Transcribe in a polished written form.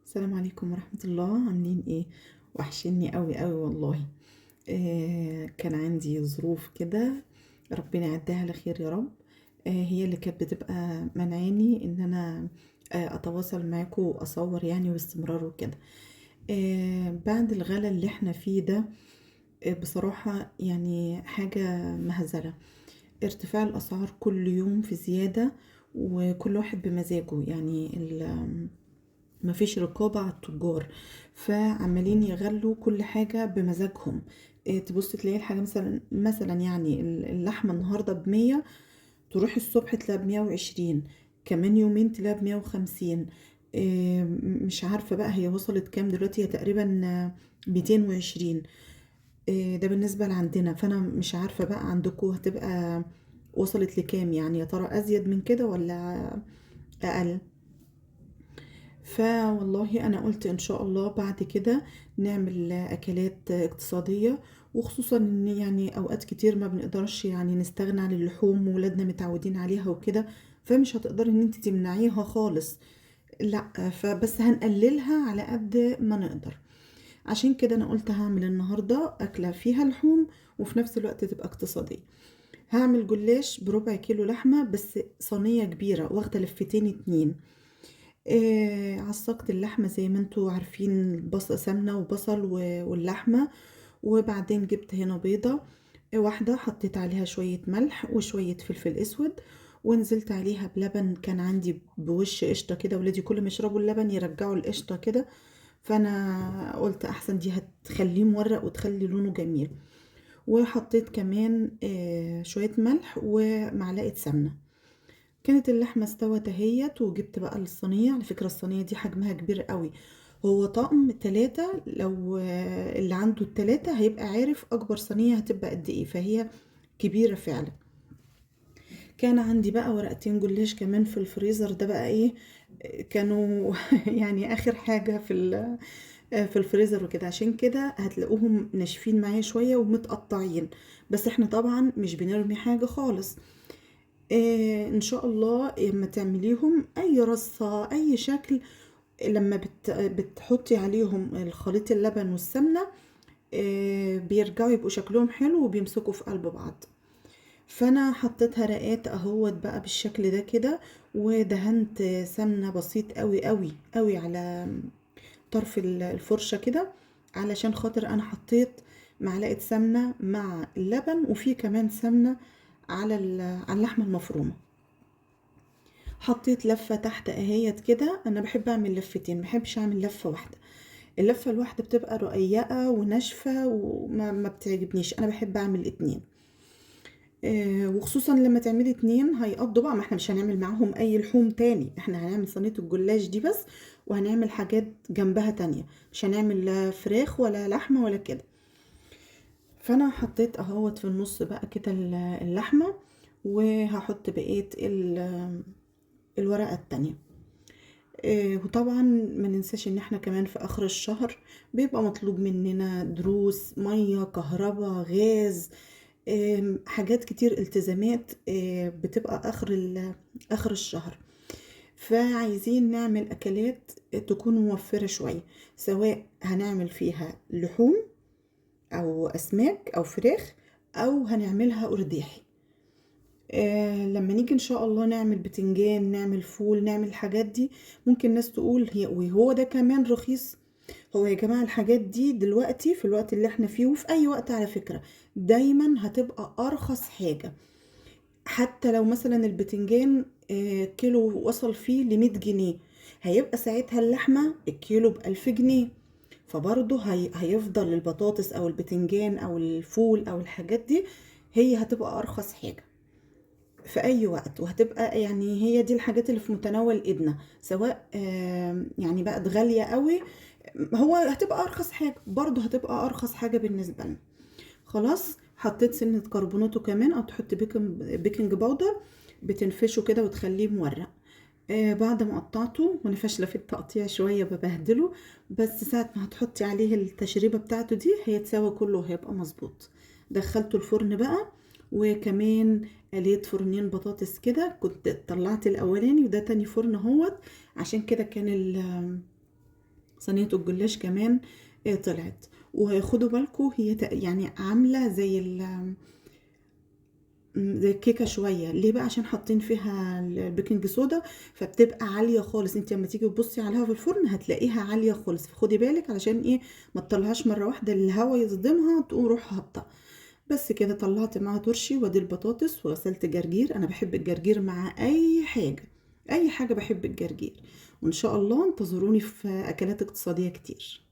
السلام عليكم ورحمة الله، عاملين ايه؟ وحشني قوي قوي والله. كان عندي ظروف كده، ربنا يعديها على خير يا رب. هي اللي كانت بتبقى منعاني ان انا اتواصل معاكم واصور يعني باستمرار وكده. بعد الغلا اللي احنا فيه ده، بصراحة يعني حاجة مهزلة. ارتفاع الاسعار كل يوم في زيادة، وكل واحد بمزاجه يعني مفيش رقابة على التجار، فعمالين يغلوا كل حاجة بمزاجهم. تبص تلاقي الحاجة مثلا يعني اللحمة النهاردة ب100، تروح الصبح تلاقيها ب120، كمان يومين تلاقيها ب150. مش عارفة بقى هي وصلت كام دلوقتي، هي تقريبا 220. ده بالنسبة لعندنا، فأنا مش عارفة بقى عندكم هتبقى وصلت لكام، يعني يا ترى أزيد من كده ولا أقل؟ فوالله انا قلت ان شاء الله بعد كده نعمل اكلات اقتصادية، وخصوصا ان يعني اوقات كتير ما بنقدرش يعني نستغنى عن اللحوم، وولادنا متعودين عليها وكده، فمش هتقدري ان انت تمنعيها خالص، لا، فبس هنقللها على قد ما نقدر. عشان كده انا قلت هعمل النهاردة اكلة فيها لحوم وفي نفس الوقت تبقى اقتصادية. هعمل جلاش بربع كيلو لحمة، بس صينية كبيرة واخدة لفتين اتنين. عصقت اللحمة زي ما انتوا عارفين، سمنة وبصل واللحمة، وبعدين جبت هنا بيضة واحدة، حطيت عليها شوية ملح وشوية فلفل اسود، ونزلت عليها بلبن كان عندي بوش قشطة كده، ولادي كل ما يشربوا اللبن يرجعوا القشطة كده، فانا قلت احسن دي هتخليه مورق وتخلي لونه جميل. وحطيت كمان شوية ملح ومعلقة سمنة. كانت اللحمة استوت اهيت، وجبت بقى الصينية. على فكرة الصينية دي حجمها كبير قوي، هو طقم 3، لو اللي عنده ال3 هيبقى عارف اكبر صينية هتبقى قد ايه، فهي كبيرة فعلا. كان عندي بقى ورقتين جلاش كمان في الفريزر، ده بقى ايه، كانوا يعني اخر حاجة في الفريزر وكده، عشان كده هتلاقوهم ناشفين معايا شوية ومتقطعين، بس احنا طبعا مش بنرمي حاجة خالص. ان شاء الله لما تعمليهم اي رصة اي شكل، لما بتحطي عليهم الخليط اللبن والسمنة، بيرجعوا يبقوا شكلهم حلو وبيمسكوا في قلب بعض. فانا حطيتها رقات اهوت بقى بالشكل ده كده، ودهنت سمنة بسيط قوي قوي قوي على طرف الفرشة كده، علشان خاطر انا حطيت معلقة سمنة مع اللبن، وفي كمان سمنة على اللحمة المفرومة. حطيت لفة تحت اهيت كده، انا بحب اعمل لفتين، محبش اعمل لفة واحدة. اللفة الواحدة بتبقى رقيقة وناشفة وما ما بتعجبنيش، انا بحب اعمل اتنين. وخصوصا لما تعملي اتنين هيقضوا بقى، ما احنا مش هنعمل معاهم اي لحوم تاني، احنا هنعمل صينية الجلاش دي بس، وهنعمل حاجات جنبها تانية، مش هنعمل لا فراخ ولا لحمة ولا كده. فانا حطيت اهوت في النص بقى كده اللحمة، وهحط بقية الورقة التانية. وطبعا ما ننساش ان احنا كمان في اخر الشهر بيبقى مطلوب مننا دروس مية كهرباء غاز، حاجات كتير، التزامات بتبقى اخر الشهر. فعايزين نعمل اكلات تكون موفرة شوية، سواء هنعمل فيها لحوم او اسماك او فراخ، او هنعملها ارداحي. لما نيجي ان شاء الله نعمل بتنجان، نعمل فول، نعمل الحاجات دي، ممكن ناس تقول هي وهو ده كمان رخيص. هو يا جماعة الحاجات دي دلوقتي في الوقت اللي احنا فيه، وفي اي وقت على فكرة، دايما هتبقى ارخص حاجة. حتى لو مثلا البتنجان كيلو وصل فيه ل100 جنيه، هيبقى ساعتها اللحمة الكيلو ب1000 جنيه، فبرضه هيفضل البطاطس او البتنجان او الفول او الحاجات دي هي هتبقى ارخص حاجة في اي وقت، وهتبقى يعني هي دي الحاجات اللي في متناول ايدنا، سواء يعني بقت غالية قوي، هو هتبقى ارخص حاجة، برضو هتبقى ارخص حاجة بالنسبة لنا. خلاص، حطيت سنة كربوناتو كمان، او تحط بيكنج باودر، بتنفشه كده وتخليه مورق. بعد ما قطعته، وانا فاشله في التقطيع شويه ببهدله، بس ساعه ما هتحطي عليه التشريبه بتاعته دي هيتساوى كله وهيبقى مظبوط. دخلته الفرن بقى، وكمان قليت فرنين بطاطس كده، كنت طلعت الاولاني وده تاني فرن اهوت، عشان كده كان صينية الجلاش كمان طلعت. وخدوا بالكم هي يعني عاملة زي الكيكة شوية. ليه بقى؟ عشان حاطين فيها البيكنج صودا، فبتبقى عالية خالص. انت لما تيجي تبصي عليها في الفرن هتلاقيها عالية خالص، فخدي بالك علشان ايه ما تطلعهاش مرة واحدة الهوا يصدمها تقوم روح هابطة. بس كده طلعت معاها ترشي، وادي البطاطس، وغسلت جرجير. انا بحب الجرجير مع اي حاجة، اي حاجة بحب الجرجير. وان شاء الله انتظروني في اكلات اقتصادية كتير.